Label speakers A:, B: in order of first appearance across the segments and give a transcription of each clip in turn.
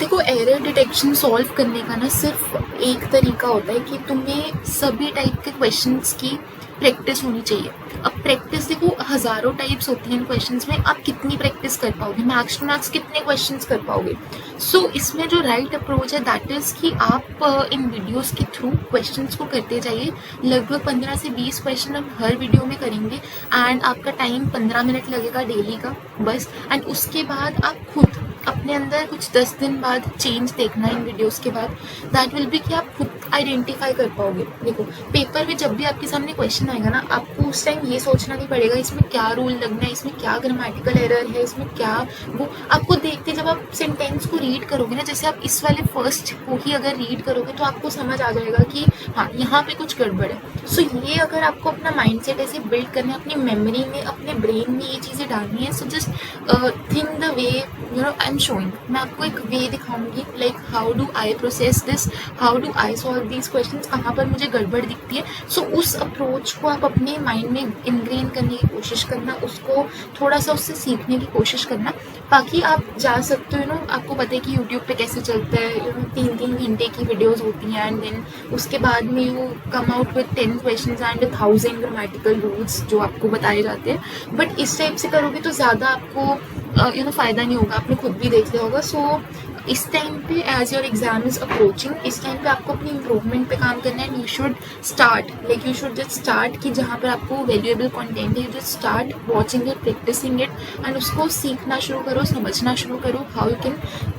A: देखो, error detection solve करने का ना सिर्फ एक तरीका होता है कि तुम्हें सभी टाइप के क्वेश्चंस की प्रैक्टिस होनी चाहिए। अब प्रैक्टिस देखो, हज़ारों टाइप्स होती हैं इन क्वेश्चंस में, आप कितनी प्रैक्टिस कर पाओगे, मैक्स टू मैक्स कितने क्वेश्चंस कर पाओगे। सो इसमें जो राइट अप्रोच है दैट इज़ कि आप इन वीडियोस के थ्रू क्वेश्चंस को करते जाइए। लगभग 15 से 20 क्वेश्चन हम हर वीडियो में करेंगे एंड आपका टाइम 15 मिनट लगेगा डेली का बस। एंड उसके बाद आप खुद अपने अंदर कुछ 10 दिन बाद चेंज देखना इन वीडियोस के बाद, दैट विल बी कि आप खुद आइडेंटिफाई कर पाओगे। देखो, पेपर में जब भी आपके सामने क्वेश्चन आएगा ना, आपको उस टाइम ये सोचना नहीं पड़ेगा इसमें क्या रूल लगना है, इसमें क्या ग्रामेटिकल एरर है, इसमें क्या वो आपको देखते जब आप सेंटेंस को रीड करोगे ना, जैसे आप इस वाले फर्स्ट को ही अगर रीड करोगे तो आपको समझ आ जाएगा कि हाँ यहाँ पे कुछ गड़बड़ है। सो ये अगर आपको अपना माइंडसेट ऐसे बिल्ड करना है, अपनी मेमोरी में, अपने ब्रेन में ये चीज़ें डालनी है, so just think the way I am showing. मैं आपको एक वे दिखाऊंगी, like how do I process this, how do I solve these questions, कहाँ पर मुझे गड़बड़ दिखती है। सो उस अप्रोच को आप अपने माइंड में इनग्रेन करने की कोशिश करना, उसको थोड़ा सा उससे सीखने की कोशिश करना, बाकी आप जा सकते हो। आपको पता है कि यूट्यूब पे कैसे चलता है, 3-3 घंटे की वीडियोस होती हैं एंड देन उसके बाद में you come out with 10 questions and 1000 grammatical rules जो आपको बताए जाते हैं। बट इस टाइप से करोगे तो ज़्यादा आपको फ़ायदा नहीं होगा, आपने खुद भी देख लिया होगा। सो इस टाइम पे as your exam is approaching, इस टाइम पे आपको अपनी इम्प्रूवमेंट पे काम करना है and you should start, like you should just start कि जहाँ पर आपको वैल्यूएबल कंटेंट है, you just start watching it, practicing it and उसको सीखना शुरू करो, समझना शुरू करो, how you can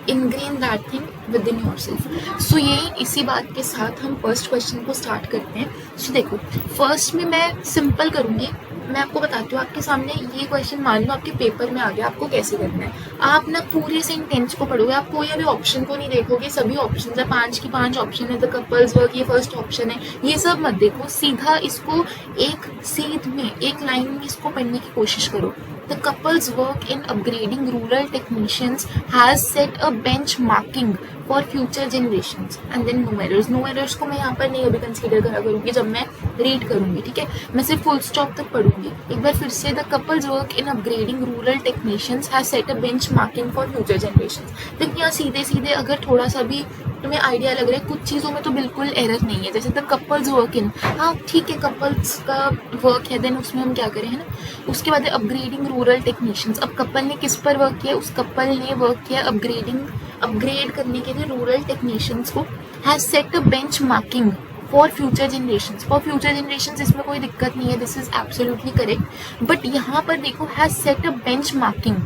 A: ingrain that thing within yourself. So यही इसी बात के साथ हम फर्स्ट क्वेश्चन को स्टार्ट करते हैं। सो देखो, फर्स्ट में मैं सिंपल करूँगी, मैं आपको बताती हूँ। आपके सामने ये क्वेश्चन मान लो आपके पेपर में आ गया, आपको कैसे करना है। आप ना पूरे सेंटेंस को पढ़ोगे, आप कोई अभी ऑप्शन को नहीं देखोगे, सभी ऑप्शन है 5 की 5 ऑप्शन है, द कपल्स वर्क ये फर्स्ट ऑप्शन है, ये सब मत देखो, सीधा इसको एक सीध में, एक लाइन में इसको पढ़ने की कोशिश करो। The couple's work in upgrading rural technicians has set a benchmarking for future generations and then no errors। no errors को मैं यहाँ पर नहीं अभी कंसीडर करा करूँगी जब मैं रीड करूँगी, ठीक है, मैं सिर्फ फुल स्टॉप तक पढ़ूंगी। एक बार फिर से, the couple's work in upgrading rural technicians has set a benchmarking for future generations। देखिए यहाँ सीधे सीधे अगर थोड़ा सा भी तुम्हें आइडिया लग रहा है, कुछ चीज़ों में तो बिल्कुल एरर नहीं है, जैसे द कपल्स वर्क इन, हाँ ठीक है कपल्स का वर्क है, देन उसमें हम क्या करें, है ना। उसके बाद अपग्रेडिंग रूरल टेक्नीशियंस, अब कपल ने किस पर वर्क किया, उस कपल ने वर्क किया अपग्रेड करने के लिए रूरल टेक्नीशियंस को। Has set a benchmarking for future generations, for future generations इसमें कोई दिक्कत नहीं है, this is absolutely correct. But यहाँ पर देखो, has set a benchmarking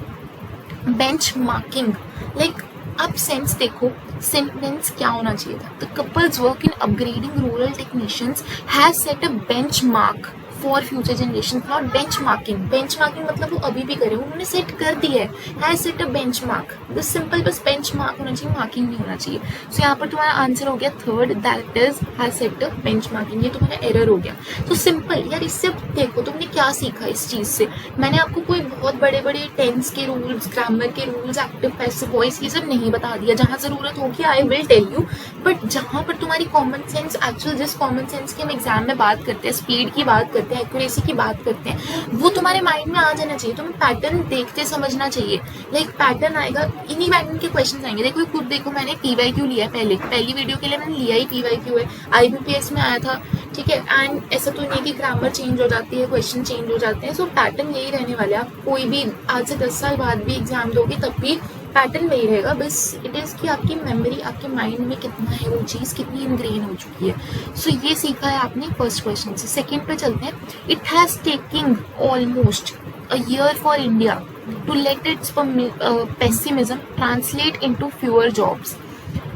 A: like आप सेंस देखो, सेंटेंस क्या होना चाहिए था, the couples work in upgrading rural technicians has set a benchmark for future generation, not benchmarking. Benchmarking मतलब वो अभी भी करे, उन्होंने सेट कर दिया है, हैज सेट अ बेंचमार्क, बस सिंपल, बस बेंचमार्क होना चाहिए, मार्किंग नहीं होना चाहिए। सो यहाँ पर तुम्हारा आंसर हो गया third, that is has set a benchmarking. ये तुम्हारा एरर हो गया। तो सिंपल यार, इससे देखो तुमने क्या सीखा इस चीज से। मैंने आपको कोई बहुत बड़े बड़े टेंस के रूल्स, ग्रामर के रूल्स, एक्टिव पैसिव वॉइस ये सब नहीं बता दिया। जहाँ जरूरत होगी I will tell you, but जहाँ पर तुम्हारी कॉमन सेंस, एक्चुअल जिस कॉमन सेंस की हम एग्जाम में बात करते हैं, स्पीड की बात करते हैं, एक्यूरेसी की बात करते हैं, वो तुम्हारे माइंड में आ जाना चाहिए। तुम्हें पैटर्न देखते समझना चाहिए, लाइक पैटर्न आएगा, इन्हीं पैटर्न के क्वेश्चन आएंगे। देखो खुद देखो, मैंने PYQ लिया है, पहली वीडियो के लिए मैंने लिया ही PYQ है, IBPS में आया था, ठीक है। एंड ऐसा तो नहीं कि ग्रामर चेंज हो जाती है, क्वेश्चन चेंज हो जाते हैं। सो पैटर्न यही रहने वाला है। आप कोई भी आज से 10 साल बाद भी एग्जाम दोगे तब भी पैटर्न वही रहेगा, बस इट इज़ कि आपकी मेमोरी, आपके माइंड में कितना है वो चीज़, कितनी इनग्रेन हो चुकी है। सो ये सीखा है आपने फर्स्ट क्वेश्चन से। सेकेंड पे चलते हैं। It has taking almost a year for India to let its pessimism translate into fewer jobs.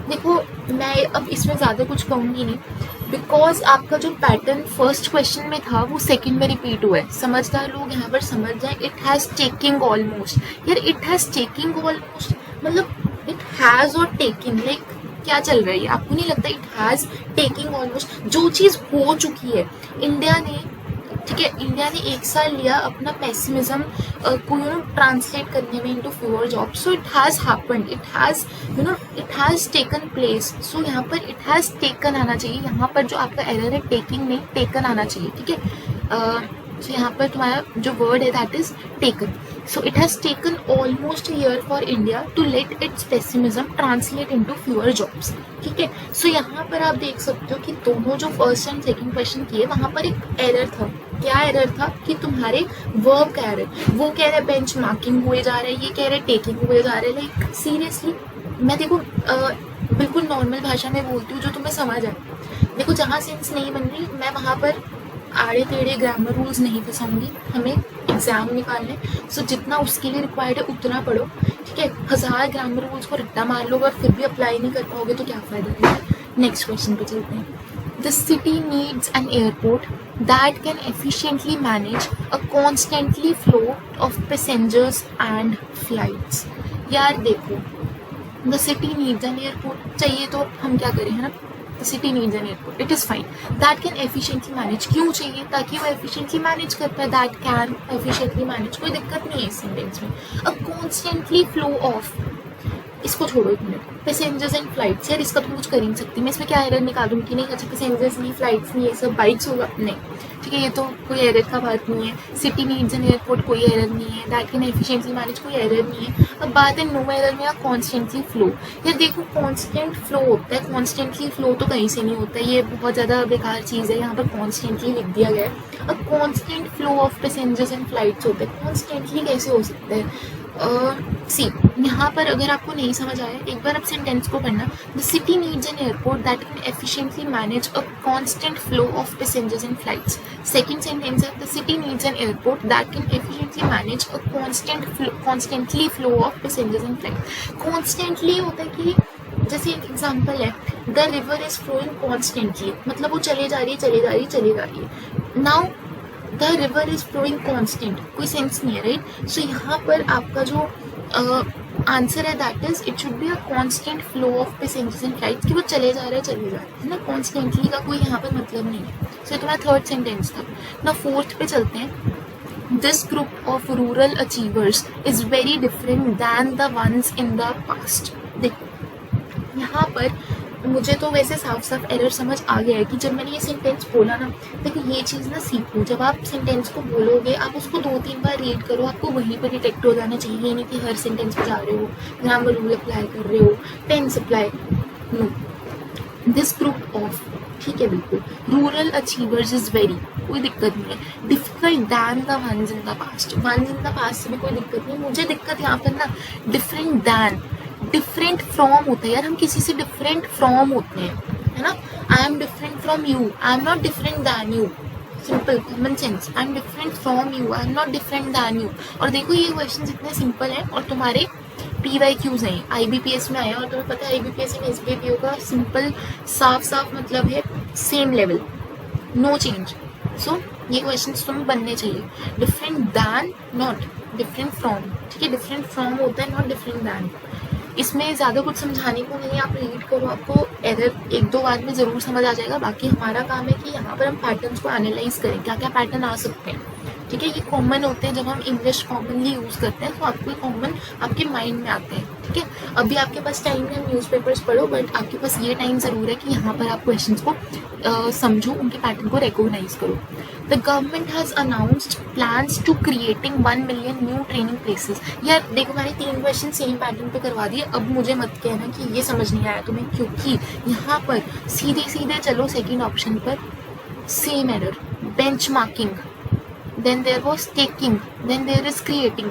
A: देखो मैं अब इसमें ज़्यादा कुछ कहूँगी नहीं, बिकॉज आपका जो पैटर्न फर्स्ट क्वेश्चन में था वो सेकंड में रिपीट हुआ है। समझदार लोग यहाँ पर समझ जाए, इट हैज़ टेकिंग ऑलमोस्ट, यार इट हैज़ टेकिंग ऑलमोस्ट मतलब इट हैज़ और टेकिंग, लाइक क्या चल रहा है, आपको नहीं लगता इट हैज़ टेकिंग ऑलमोस्ट, जो चीज़ हो चुकी है इंडिया ने, ठीक है, इंडिया ने 1 साल लिया अपना पेसिमिज्म को ट्रांसलेट करने में into fewer job. So it has happened, it has taken place. So यहाँ पर इट हैज़ टेकन आना चाहिए, यहाँ पर जो आपका एरर है टेकिंग नहीं, टेकन आना चाहिए, ठीक है। सो यहाँ पर तुम्हारा जो वर्ड है that is taken. So it has taken almost a year for India to let its pessimism translate into fewer jobs. ठीक है, सो यहाँ पर आप देख सकते हो कि दोनों जो फर्स्ट एंड सेकंड क्वेश्चन किए वहाँ पर एक एरर था. क्या एरर था कि तुम्हारे वर्ब का एरर, वो कह रहे बेंच मार्किंग हुए जा रहे हैं, ये कह रहे टेकिंग हुए जा रहे हैं. लाइक सीरियसली, मैं देखो बिल्कुल नॉर्मल भाषा में बोलती हूँ जो तुम्हें समझ आए. देखो जहाँ सेंस नहीं बन रही मैं वहाँ पर आड़े टेढ़े ग्रामर रूल्स नहीं फंसाऊंगी. हमें एग्जाम निकालने, सो जितना उसके लिए रिक्वायर्ड है उतना पढ़ो. ठीक है, 1000 ग्रामर रूल्स को रट्टा मार लो और फिर भी अप्लाई नहीं कर पाओगे तो क्या फायदा है. नेक्स्ट क्वेश्चन पे चलते हैं. The city needs an airport that can efficiently manage a constantly flow of passengers and flights. यार देखो, the city needs an airport, चाहिए तो हम क्या करें, है ना. The city needs an airport. It is fine. That can efficiently manage. क्यों चाहिए? ताकि वो efficiently manage कर पाए. That can efficiently manage. कोई दिक्कत नहीं है इस सेंटेंस में. A constantly flow of, इसको छोड़ो एक मिनट, पैसेंजर्स एंड फ्लाइट्स. यार इसका तो कुछ कर ही नहीं सकती मैं. इसमें क्या एरर निकालूँ कि नहीं, अच्छा पैसेंजर्स नहीं, फ्लाइट्स नहीं, ये सब बाइक्स होगा, नहीं. ठीक है, ये तो कोई एरर का बात नहीं है. सिटी नीड्स एन एयरपोर्ट, कोई एरर नहीं है. दैट कैन एफिशिएंटली मैनेज, कोई एरर नहीं है. अब बात है नो एरर में या कॉन्स्टेंटली फ्लो. यार देखो, कॉन्स्टेंट फ्लो होता है, कॉन्स्टेंटली फ्लो तो कहीं से नहीं होता है. ये बहुत ज़्यादा बेकार चीज़ है, यहाँ पर कॉन्स्टेंटली लिख दिया गया है. अब constant flow of passengers and flights होता है, कॉन्स्टेंटली कैसे हो सकता है. सी यहाँ पर अगर आपको नहीं समझ आया, एक बार आप सेंटेंस को पढ़ना. The city needs an airport that can efficiently manage a constant flow of passengers and flights. Second sentence है the city needs an airport that can efficiently manage a constantly flow of passengers and flights. Constantly होता है कि जैसे एक example है, the river is flowing constantly, मतलब वो चले जा रही है, चले जा रही है, चले जा रही है. Now the river is flowing constant, कोई सेंस नहीं है, राइट. सो यहाँ पर आपका जो आंसर है that is it should be a constant flow of passengers and flights, कि वो चले जा रहे हैं, चले जा रहे हैं ना. कॉन्स्टेंटली का कोई यहाँ पर मतलब नहीं है. सो ये तुम्हारा थर्ड सेंटेंस था ना. फोर्थ पे चलते हैं. This group of rural achievers is very different than the ones in the past. देखो यहाँ पर मुझे तो वैसे साफ साफ एरर समझ आ गया है कि जब मैंने ये सेंटेंस बोला ना, देखो ये चीज़ ना सीखो. जब आप सेंटेंस को बोलोगे आप उसको 2-3 बार रीड करो, आपको वहीं पर डिटेक्ट हो जाना चाहिए. ये नहीं कि हर सेंटेंस पे जा रहे हो, ग्रामर रूल अप्लाई कर रहे हो, tense apply. No, this group of, ठीक है बिल्कुल, रूरल अचीवर्स इज वेरी, कोई दिक्कत नहीं है. Difficult than the ones in the past, ones in the past से भी कोई दिक्कत नहीं. मुझे दिक्कत यहाँ पर ना डिफरेंट दैन, डिफरेंट फ्रॉम होता है. यार हम किसी से डिफरेंट फ्रॉम होते हैं, है ना. I am different from you, I am not different than you. Simple common sense, I am different from you, I am not different than you. और देखो ये क्वेश्चन इतने सिंपल हैं और तुम्हारे PYQs हैं, IBPS में आया. और तुम्हें पता है IBPS एंड SBPO का सिंपल साफ साफ मतलब है सेम लेवल, नो चेंज. सो ये क्वेश्चन तुम्हें बनने चाहिए. Different than, not different from. ठीक है, डिफरेंट फ्रॉम होता है, नॉट डिफरेंट दैन. इसमें ज़्यादा कुछ समझाने को नहीं है, आप रीड करो, आपको एरर 1-2 बार में ज़रूर समझ आ जाएगा. बाकी हमारा काम है कि यहाँ पर हम पैटर्न्स को एनालाइज करें, क्या क्या पैटर्न आ सकते हैं. ठीक है, ये कॉमन होते हैं जब हम इंग्लिश कॉमनली यूज़ करते हैं, तो आपको कॉमन आपके माइंड में आते हैं. ठीक है, अभी आपके पास टाइम है न्यूज़पेपर्स पढ़ो, बट आपके पास ये टाइम ज़रूर है कि यहाँ पर आप क्वेश्चंस को समझो, उनके पैटर्न को रिकॉग्नाइज करो. The government has announced plans to creating 1 million new training places. यार देखो, मैंने 3 क्वेश्चन सेम पैटर्न पे करवा दिए. अब मुझे मत कहना कि ये समझ नहीं आया तुम्हें, क्योंकि यहाँ पर सीधे सीधे चलो सेकेंड ऑप्शन पर. Same error, bench marking, then there was taking, then there is creating.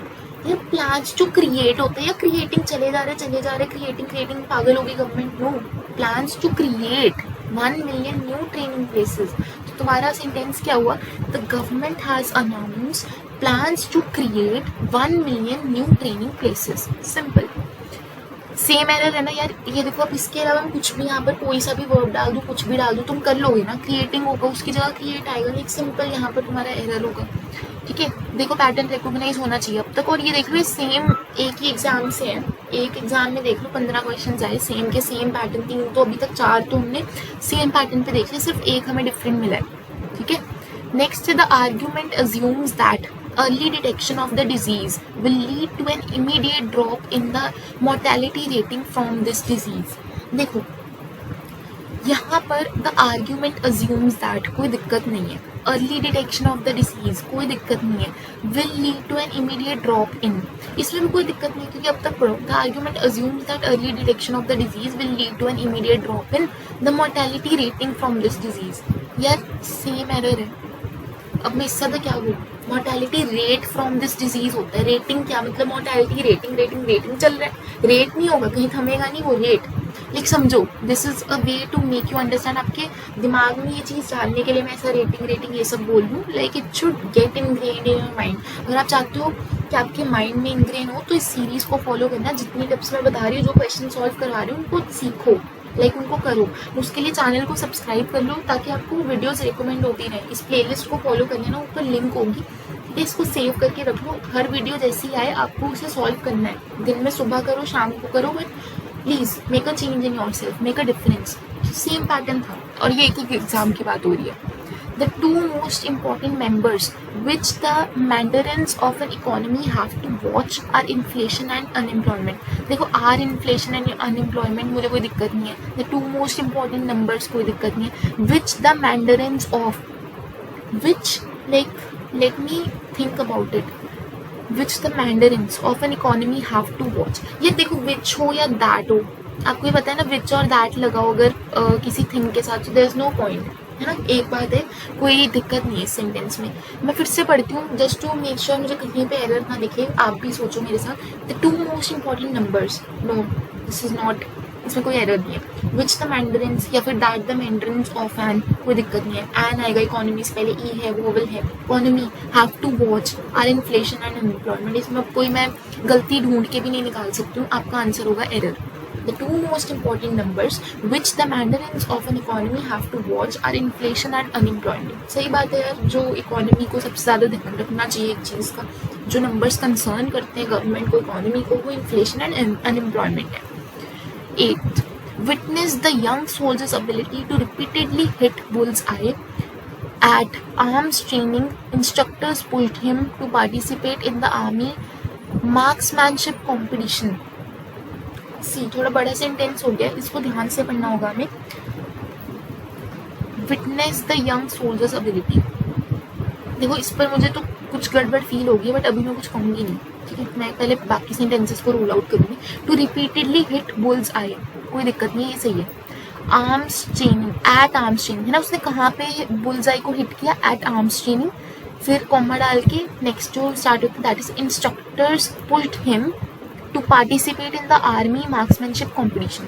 A: ये प्लान्स जो क्रिएट होते हैं या क्रिएटिंग, चले जा रहे क्रिएटिंग, पागल होगी government. No, plans to create 1 million new training places. तो तुम्हारा सेंटेंस क्या हुआ? The government has announced plans to create 1 million new training places. Simple. Same error है ना यार. ये देखो, अब इसके अलावा हम कुछ भी यहाँ पर कोई सा भी वर्ब डाल दूँ, कुछ भी डाल दूँ, तुम कर लोगे ना. क्रिएटिंग होगा, उसकी जगह क्रिएट आएगा. एक सिंपल यहाँ पर तुम्हारा एरर होगा. ठीक है, देखो पैटर्न रिकॉग्नाइज होना चाहिए अब तक. और ये देख लो, सेम एक ही एग्जाम से है. एक एग्जाम में देख लो 15 क्वेश्चन आए सेम के सेम पैटर्न. 3 तो अभी तक 4 तो हमने सेम पैटर्न पे देखे, सिर्फ एक हमें डिफरेंट मिला है. ठीक है, next the argument assumes that early detection of the disease will lead to an immediate drop in the mortality rating from this disease. देखो, यहाँ पर द आर्ग्यूमेंट अज्यूम्स दैट, कोई दिक्कत नहीं है, early detection of the disease, कोई दिक्कत नहीं है, will lead to an immediate drop in, इसमें भी कोई दिक्कत नहीं क्योंकि अब तक पढ़ो, the argument assumes that early detection of the disease will lead to an immediate drop in the mortality rating from this disease. यार सेम एरर है। अब मैं इससे क्या बोलूँ, mortality rate from this disease होता है, रेटिंग क्या मतलब, मोर्टेलिटी रेटिंग रेटिंग रेटिंग चल रहा है, रेट नहीं होगा, कहीं थमेगा नहीं वो रेट। लाइक समझो, this is a way to make you understand, आपके दिमाग में ये चीज़ डालने के लिए मैं ऐसा रेटिंग रेटिंग ये सब बोल दूँ, like it should get ingrained in your mind. अगर आप चाहते हो कि आपके माइंड में इनग्रेन हो तो इस सीरीज को फॉलो करना, जितनी टिप्स मैं बता रही हूँ, जो क्वेश्चन सॉल्व करवा रही हूँ, उनको सीखो, लाइक उनको करो। उसके लिए चैनल को सब्सक्राइब कर लो ताकि आपको वीडियोस रिकमेंड होती रहे। इस प्लेलिस्ट को फॉलो कर लेना, ऊपर लिंक होगी, इसको सेव करके रख लो, हर वीडियो जैसी आए आपको उसे सॉल्व करना है। दिन में सुबह करो, शाम को करो, but please make a change in your self, make a difference. Same pattern था और ये एक एग्जाम की बात हो रही है। The two most important members which the mandarins of an economy have to watch are inflation and unemployment। देखो are inflation and unemployment मुझे कोई दिक्कत नहीं है, the two most important numbers कोई दिक्कत नहीं है, which the mandarins of, which like let me think about it, which the mandarins of an economy have to watch। ये देखो which हो या that हो, आपको ये पता है ना, which और that लगाओ अगर किसी थिंग के साथ, there is no point, है ना। एक बात है, कोई दिक्कत नहीं है इस सेंटेंस में। मैं फिर से पढ़ती हूँ जस्ट टू मेक श्योर मुझे कहीं पे एरर ना दिखे, आप भी सोचो मेरे साथ। The two most important numbers, no this is not, इसमें कोई एरर नहीं है। विच द मैंडरिन्स या फिर दैट द मैंडरिन्स ऑफ एन, कोई दिक्कत नहीं है, एन आएगा, इकोनॉमी से पहले ई है, वोवल है, economy have to watch our inflation and unemployment. इसमें कोई मैं गलती ढूंढ के भी नहीं निकाल सकती हूँ, आपका आंसर होगा error. The two most important numbers which the mandarins of an economy have to watch are inflation and unemployment। सही बात है यार, जो इकोनॉमी को सबसे ज़्यादा ध्यान रखना चाहिए एक चीज़ का, जो नंबर्स कंसर्न करते हैं गवर्नमेंट को, इकोनॉमी को, वो इन्फ्लेशन एंड अनएम्प्लॉयमेंट है। 8th, witness the young soldier's ability to repeatedly hit bull's eye at arms training, instructors pulled him to participate in the army marksmanship competition। सी थोड़ा बड़ा sentence हो गया, इसको ध्यान से पढ़ना होगा हमें। Witness the young soldiers ability, देखो इस पर मुझे तो कुछ गड़बड़ फील होगी, बट अभी मैं कुछ कहूँगी नहीं, ठीक है। मैं पहले बाकी सेंटेंसेस को रूल आउट करूँगी। To repeatedly hit bull's eye, कोई दिक्कत नहीं है, ये सही है। Arms training, at arms training, है ना, उसने कहाँ पे बुल्स आई को हिट किया, एट आर्म्स ट्रेनिंग, फिर कॉमा डाल के नेक्स्ट जो स्टार्ट होता है that is instructors pulled him to participate in the army marksmanship competition.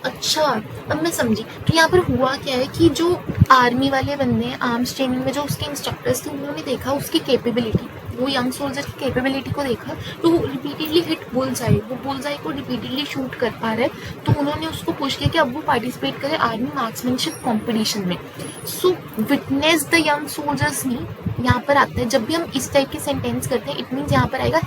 A: अच्छा, अब मैं समझी। तो यहाँ पर हुआ क्या है कि जो आर्मी वाले बंदे हैं, आर्म्स ट्रेनिंग में जो उसके इंस्ट्रक्टर्स थे, उन्होंने देखा उसकी कैपेबिलिटी, वो यंग सोल्जर की कैपेबिलिटी को देखा, तो वो रिपीटेडली हिट बुल्स आई, वो बुल्स आई को रिपीटेडली शूट कर पा रहा है, तो उन्होंने उसको पुश किया कि अब वो पार्टिसिपेट करे आर्मी मार्क्समैनशिप कॉम्पिटिशन में। सो विटनेस द यंग सोल्जर्स नहीं, यहाँ पर आता है, जब भी हम इस टाइप के सेंटेंस करते हैं, इट मीन्स यहाँ पर आएगा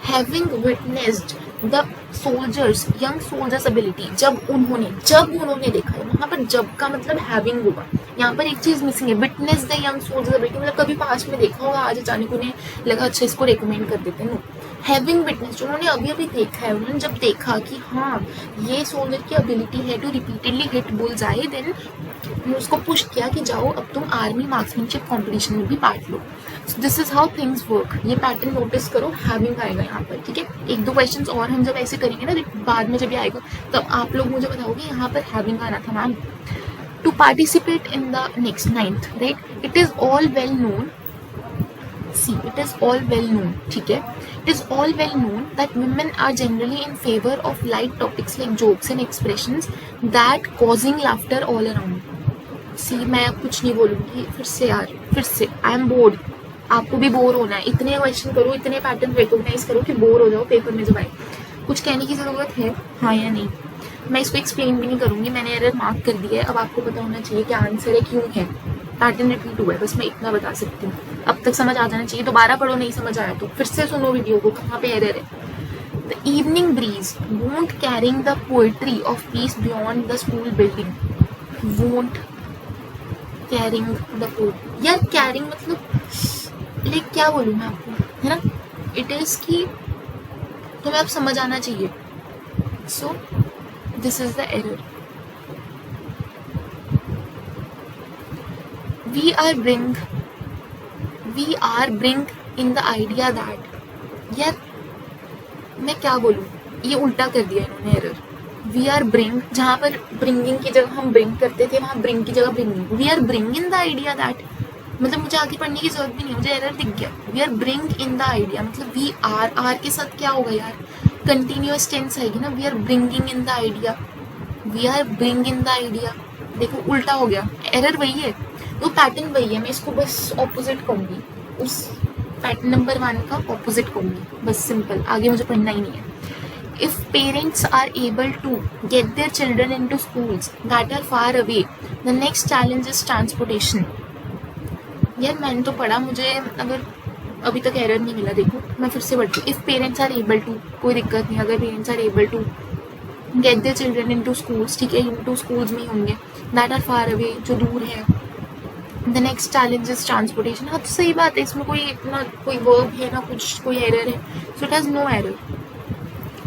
A: having witnessed the soldiers, young soldiers ability, जब उन्होंने देखा है, वहाँ पर जब का मतलब having होगा। यहाँ पर एक चीज मिसिंग है, witness the young soldiers ability, मतलब कभी पास में देखा होगा, आज अचानक उन्हें लगा अच्छा इसको रेकमेंड कर देते हैं। नो, हैविंग विटनेस, उन्होंने अभी अभी देखा है, उन्होंने जब देखा कि हाँ ये सोल्जर की एबिलिटी है to repeatedly hit bull's eye, then उसको पुश किया कि जाओ अब तुम आर्मी मार्क्समैनशिप कॉम्पिटिशन में भी part low. So this is how things work. ये पैटर्न नोटिस करो, हैविंग आएगा यहाँ पर, ठीक है। एक दो क्वेश्चंस और हम जब ऐसे करेंगे ना, बाद में जब ये आएगा तब आप लोग मुझे बताओगे यहाँ पर हैविंग आना था ma'am. To participate in the next 9th, right, it is all well known, see it is all well known, ठीक है, it is all well known that women are generally in favor of light topics like jokes and expressions that causing laughter all around। सी मैं अब कुछ नहीं बोलूँगी, फिर से I am board, आपको भी बोर होना है, इतने क्वेश्चन करो, इतने पैटर्न रिकॉग्नाइज करो कि बोर हो जाओ पेपर में जब आए। कुछ कहने की ज़रूरत है, हाँ या नहीं? मैं इसको एक्सप्लेन भी नहीं करूँगी, मैंने एरर मार्क कर दिया है, अब आपको पता होना चाहिए कि आंसर है क्यों है, पैटर्न रिपीट हुआ है, बस मैं इतना बता सकती हूँ। अब तक समझ आ जाना चाहिए, दोबारा पढ़ो, नहीं समझ आया तो फिर से सुनो वीडियो को, कहाँ पे एरर है। The evening breeze won't carrying the poetry of peace beyond the school building, won't carrying the poetry, यार carrying मतलब लाइक क्या बोलूँ मैं आपको, है ना, इट इज़ की तुम्हें अब समझ आना चाहिए। So this is the error. We are bring in the idea that, यार मैं क्या बोलूँ, ये उल्टा कर दिया इन्होंने एरर। वी आर ब्रिंग, जहाँ पर ब्रिंगिंग की जगह हम ब्रिंग करते थे, वहाँ ब्रिंग की जगह bringing. We are bring in the idea that, मतलब मुझे आगे पढ़ने की जरूरत भी नहीं, मुझे एरर दिख गया। We are bring in the idea, मतलब वी आर के साथ क्या होगा यार, कंटिन्यूअस टेंस आएगी ना। We are bringing in the idea, we are bring in the idea, देखो उल्टा हो गया, एरर वही है, वो पैटर्न वही है, मैं इसको बस ऑपोजिट कहूँगी, उस पैटर्न नंबर 1 का ऑपोजिट कहूँगी, बस सिंपल, आगे मुझे पढ़ना ही नहीं है। If parents are able to get their children into schools that are far away, the next challenge is transportation. यार मैंने तो पढ़ा, मुझे अगर अभी तक एरर नहीं मिला, देखो मैं फिर से पढ़ती हूँ। If parents are able to, कोई दिक्कत नहीं, अगर parents are able to get their children into schools, ठीक है, इनटू स्कूल्स में ही होंगे, दैट आर फार अवे, जो दूर है, the next challenge is transportation. हाँ तो सही बात है, इसमें कोई ना कोई वर्ब है ना कुछ, कोई एरर है, so it has no error.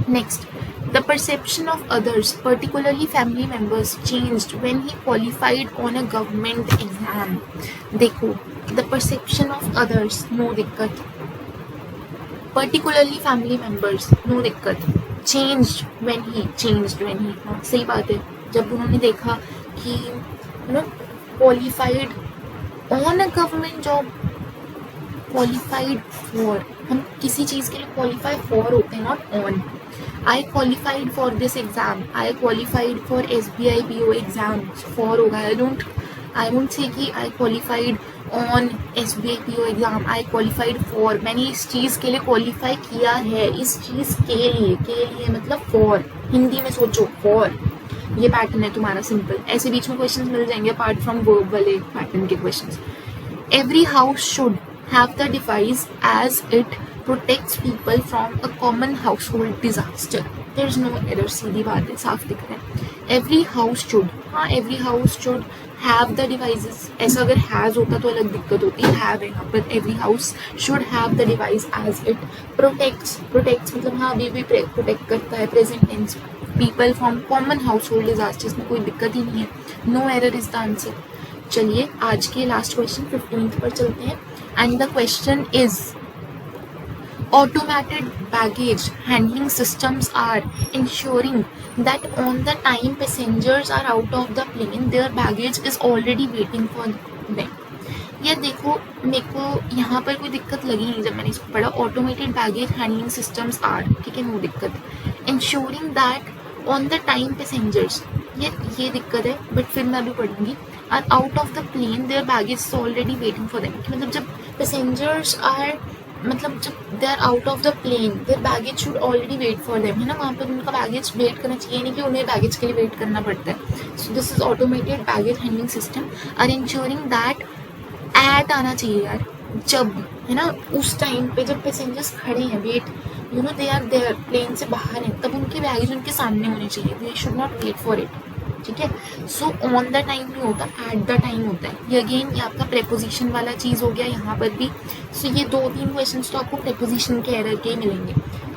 A: Next, the perception of others, particularly family members, changed when he qualified on a government exam. देखो, the perception of others, no दिक्कत, particularly family members, no दिक्कत, changed when he, हाँ सही बात है, जब उन्होंने देखा कि qualified on a government job, qualified for, हम किसी चीज़ के लिए qualify for होते हैं, not on. I qualified for this exam. I qualified for SBI PO exam. For होगा, I won't say कि I qualified on SBI PO exam. I qualified for. मैंने इस चीज़ के लिए qualify किया है, इस चीज़ के लिए मतलब for. हिंदी में सोचो for. ये पैटर्न है तुम्हारा सिंपल। ऐसे बीच में क्वेश्चंस मिल जाएंगे अपार्ट फ्रॉम वर्ब वाले पैटर्न के questions. Every house should have the device as it protects people from a common household disaster. There is no error, सीधी बात है, साफ दिख रहा है। Every house should, हाँ every house should have the devices, ऐसा अगर has होता तो अलग दिक्कत होती है, have है यहाँ पर। Every house should have the device as it protects मतलब हाँ अभी भी protect करता है, present tense, people from common household disasters में कोई दिक्कत ही नहीं है, no error is the answer। चलिए आज के लास्ट क्वेश्चन 15th पर चलते हैं, and the question is automated baggage handling systems are ensuring that on the time passengers are out of the plane their baggage is already waiting for them। यार देखो मेरे को यहाँ पर कोई दिक्कत लगी नहीं जब मैंने इसको पढ़ा। Automated baggage handling systems are, ठीक है, नो दिक्कत। Ensuring that on the time passengers, ये दिक्कत है, बट फिर मैं अभी पढ़ूंगी। Are out of the plane their baggage is already waiting for them, मतलब जब पैसेंजर्स आर, मतलब जब they are out of the plane their baggage should already wait for them, है ना, वहाँ पर उनका बैगेज वेट करना चाहिए, नहीं कि उन्हें बैगेज के लिए वेट करना पड़ता है। So this is automated baggage handling system are ensuring that, at आना चाहिए यार, जब, है ना, उस टाइम पे जब पैसेंजर्स खड़े हैं, wait, they are there, plane से बाहर हैं, तब उनके बैगेज उनके सामने होने चाहिए, they should not wait for it, ठीक है। सो ऑन द टाइम नहीं होता, एट द टाइम होता है। ये अगेन ये आपका प्रेपोजिशन वाला चीज़ हो गया यहाँ पर भी। सो ये 2-3 क्वेश्चन तो आपको प्रेपोजिशन के एरर के ही मिलेंगे,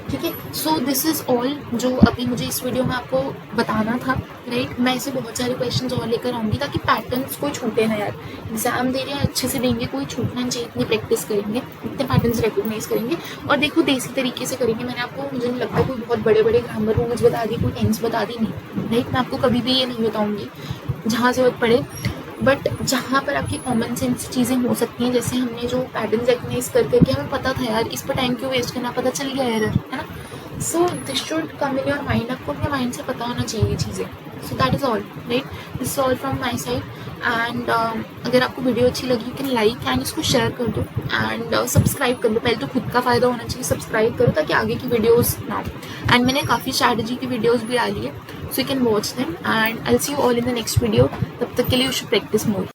A: ठीक है। सो दिस इज़ ऑल जो अभी मुझे इस वीडियो में आपको बताना था, राइट। मैं ऐसे बहुत सारे क्वेश्चन और लेकर आऊँगी ताकि पैटर्न्स कोई छूटे ना यार, एग्जाम दे रहे हैं अच्छे से देंगे, कोई छूटना चाहिए, इतनी प्रैक्टिस करेंगे, इतने पैटर्न्स रिकॉग्नाइज करेंगे, और देखो देसी तरीके से करेंगे। मैंने आपको, मुझे नहीं लगता कोई बहुत बड़े बड़े ग्रामर रूल्स बता दी, कोई टेंस बता दी नहीं, राइट। मैं आपको कभी भी ये नहीं बताऊँगी जहाँ जरूरत पड़े, बट जहाँ पर आपकी कॉमन सेंस चीज़ें हो सकती हैं, जैसे हमने जो पैटर्न रिकॉग्नाइज करके हमें पता था यार इस पर टाइम क्यों वेस्ट करना, पता चल गया एरर, है ना। So this should come in your mind, आपको अपने माइंड से पता होना चाहिए ये चीज़ें। So that is all, right, this is all from my side. And अगर आपको वीडियो अच्छी लगी यू कैन लाइक एंड इसको शेयर कर दो एंड सब्सक्राइब कर दो। पहले तो खुद का फ़ायदा होना चाहिए, सब्सक्राइब करो ताकि आगे की वीडियोज़ ना हो। एंड मैंने काफ़ी स्ट्रैटेजी की वीडियोज़ भी डाली है, so you can watch them and I will see you all in the next video. तब तक के लिए यू शुड प्रैक्टिस मोर।